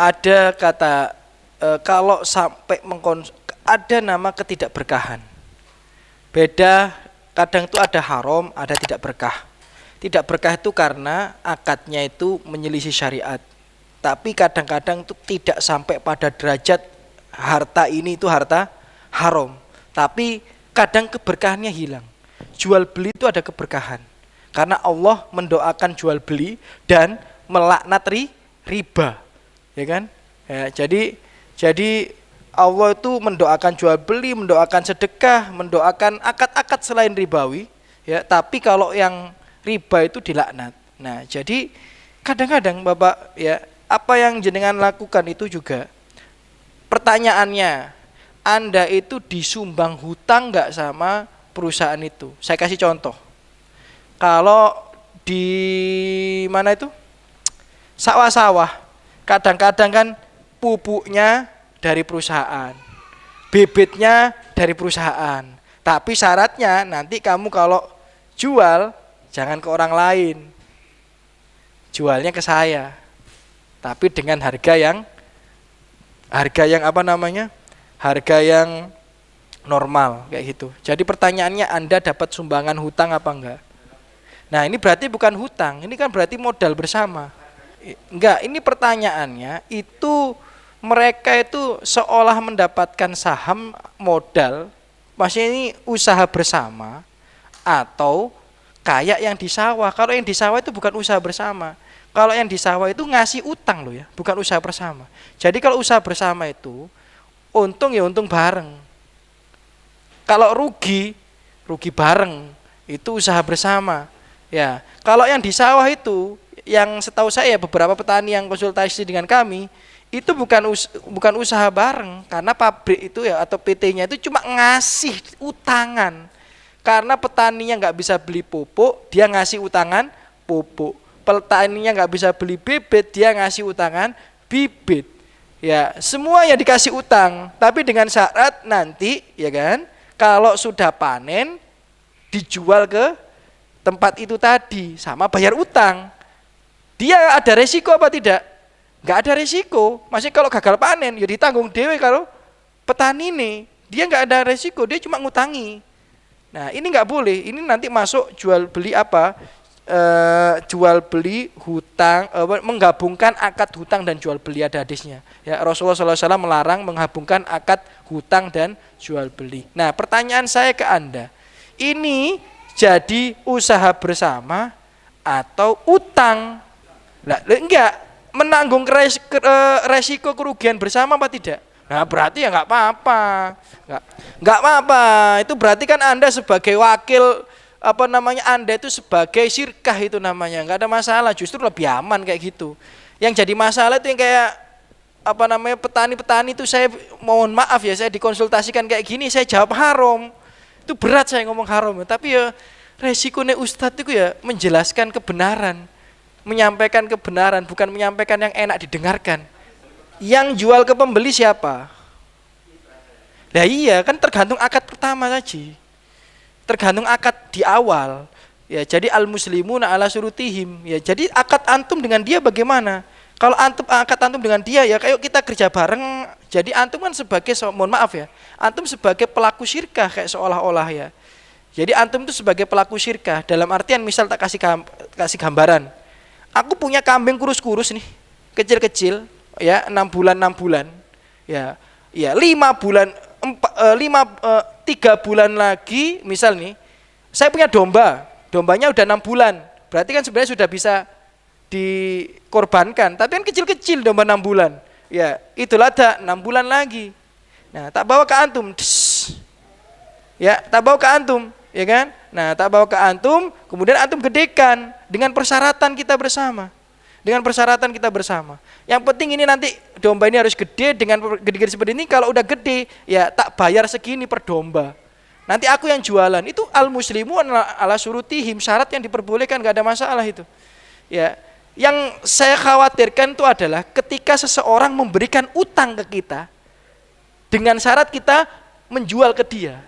ada kata kalau sampai ada nama ketidakberkahan. Beda, kadang itu ada haram, ada tidak berkah. Tidak berkah itu karena akadnya itu menyelisih syariat. Tapi kadang-kadang itu tidak sampai pada derajat harta ini itu harta haram. Tapi kadang keberkahannya hilang. Jual beli itu ada keberkahan. Karena Allah mendoakan jual beli dan melaknat riba. Ya kan? Ya, jadi Allah itu mendoakan jual beli, mendoakan sedekah, mendoakan akad-akad selain ribawi, ya. Tapi kalau yang riba itu dilaknat. Nah, jadi kadang-kadang Bapak, ya, apa yang jenengan lakukan itu juga pertanyaannya, Anda itu disumbang hutang nggak sama perusahaan itu? Saya kasih contoh. Kalau di mana itu? Sawah-sawah, kadang-kadang kan pupuknya dari perusahaan, bibitnya dari perusahaan. Tapi syaratnya nanti kamu kalau jual jangan ke orang lain, jualnya ke saya. Tapi dengan harga yang apa namanya? Harga yang normal kayak gitu. Jadi pertanyaannya, Anda dapat sumbangan hutang apa enggak? Nah, ini berarti bukan hutang, ini kan berarti modal bersama. Enggak, ini pertanyaannya itu mereka itu seolah mendapatkan saham modal, maksudnya ini usaha bersama atau kayak yang di sawah. Kalau yang di sawah itu bukan usaha bersama. Kalau yang di sawah itu ngasih utang loh ya, bukan usaha bersama. Jadi kalau usaha bersama itu untung ya untung bareng. Kalau rugi bareng, itu usaha bersama. Ya, kalau yang di sawah itu, yang setahu saya beberapa petani yang konsultasi dengan kami, itu bukan usaha bareng, karena pabrik itu ya atau PT-nya itu cuma ngasih utangan. Karena petaninya nggak bisa beli pupuk, dia ngasih utangan pupuk. Petaninya nggak bisa beli bibit, dia ngasih utangan bibit. Ya, semua yang dikasih utang, tapi dengan syarat nanti, ya kan, kalau sudah panen dijual ke tempat itu tadi sama bayar utang. Dia ada resiko apa tidak? Nggak ada resiko. Maksudnya kalau gagal panen ya ditanggung dewe kalau petani nih. Dia nggak ada resiko, dia cuma ngutangi. Nah, ini nggak boleh. Ini nanti masuk jual beli apa? Jual beli hutang, menggabungkan akad hutang dan jual beli, ada hadisnya. Ya, Rasulullah SAW melarang menggabungkan akad hutang dan jual beli. Nah, pertanyaan saya ke Anda, ini jadi usaha bersama atau utang? Lah, enggak. Menanggung resiko kerugian bersama apa tidak? Nah, berarti ya nggak apa-apa, nggak apa-apa. Itu berarti kan Anda sebagai wakil apa namanya, Anda itu sebagai syirkah itu namanya, nggak ada masalah. Justru lebih aman kayak gitu. Yang jadi masalah itu yang kayak apa namanya, petani-petani itu, saya mohon maaf ya, saya dikonsultasikan kayak gini, saya jawab haram. Itu berat saya ngomong haram, tapi ya resikonya Ustadz itu ya menjelaskan kebenaran. Menyampaikan kebenaran, bukan menyampaikan yang enak didengarkan. Yang jual ke pembeli siapa? Nah iya, kan tergantung akad pertama saja. Tergantung akad di awal. Ya, jadi al-muslimuna ala surutihim. Ya, jadi akad antum dengan dia bagaimana? Kalau akad antum dengan dia, ya kayak kita kerja bareng. Jadi antum kan sebagai, mohon maaf ya, antum sebagai pelaku syirkah kayak seolah-olah ya. Jadi antum itu sebagai pelaku syirkah. Dalam artian misal tak kasih gambaran. Aku punya kambing kurus-kurus nih, kecil-kecil, ya 6 bulan, ya 5 bulan, 3 bulan lagi, misal nih, saya punya dombanya udah 6 bulan, berarti kan sebenarnya sudah bisa dikorbankan, tapi kan kecil-kecil domba 6 bulan, ya itulah ada 6 bulan lagi. Nah, tak bawa ke antum, ya tak bawa ke antum, ya kan? Nah, tak bawa ke antum, kemudian antum gedekan dengan persyaratan kita bersama. Dengan persyaratan kita bersama. Yang penting ini nanti domba ini harus gede, dengan gede-gede seperti ini. Kalau udah gede, ya tak bayar segini per domba. Nanti aku yang jualan. Itu al-muslimu ala surutihim, syarat yang diperbolehkan, gak ada masalah itu. Ya, yang saya khawatirkan itu adalah ketika seseorang memberikan utang ke kita dengan syarat kita menjual ke dia.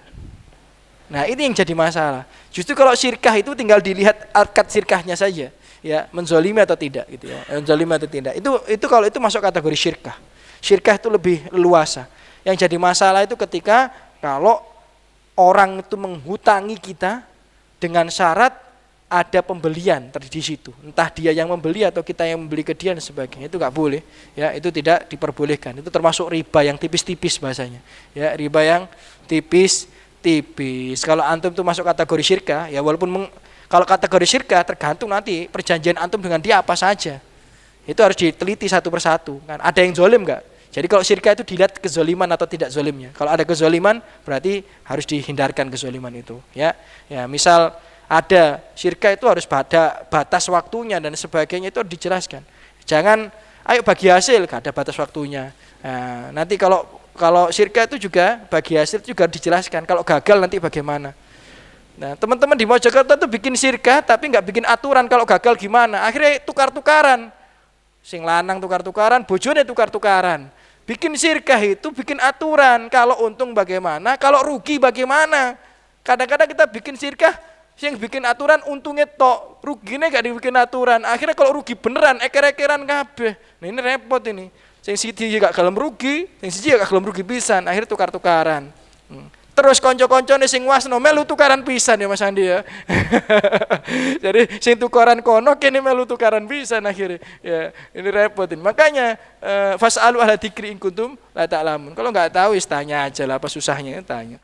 Nah, ini yang jadi masalah. Justru kalau syirkah itu tinggal dilihat akad syirkahnya saja. ya menzolimi atau tidak gitu ya, menzolimi atau tidak. Itu kalau itu masuk kategori syirkah. Syirkah itu lebih luasa. Yang jadi masalah itu ketika kalau orang itu menghutangi kita dengan syarat ada pembelian di situ. Entah dia yang membeli atau kita yang membeli ke dia dan sebagainya. Itu nggak boleh. Ya, itu tidak diperbolehkan. Itu termasuk riba yang tipis-tipis bahasanya. Ya, riba yang tipis-tipis. Kalau antum itu masuk kategori syirkah, ya walaupun kalau kategori syirkah tergantung nanti perjanjian antum dengan dia apa saja. Itu harus diteliti satu persatu. Kan ada yang zolim nggak? Jadi kalau syirkah itu dilihat kezoliman atau tidak zolimnya. Kalau ada kezoliman berarti harus dihindarkan kezoliman itu. Ya, misal ada syirkah itu harus pada batas waktunya dan sebagainya itu harus dijelaskan. Jangan ayo bagi hasil gak ada batas waktunya. Nah, nanti kalau syirkah itu juga bagi hasil juga dijelaskan. Kalau gagal nanti bagaimana? Nah, teman-teman di Mojokerto tuh bikin syirkah tapi nggak bikin aturan kalau gagal gimana. Akhirnya tukar-tukaran. Sing lanang tukar-tukaran, bojone tukar-tukaran. Bikin syirkah itu bikin aturan, kalau untung bagaimana, kalau rugi bagaimana. Kadang-kadang kita bikin syirkah, yang bikin aturan untungnya tok, ruginya gak dibikin aturan. Akhirnya kalau rugi beneran, eker-ekeran kabeh. Nah ini repot ini. Sing siji gak gelem rugi, sing siji gak gelem rugi pisan, akhirnya tukar-tukaran. Terus konco-koncone sing wasno melu tukaran pisan ya Mas Andi ya. Jadi sing tukaran kono kene melu tukaran pisan akhirnya. Ya, ini repotin. Makanya fasalu ahla dzikri in kuntum la ta'lamun. Kalau enggak tahu tanya aja lah apa susahnya tanya.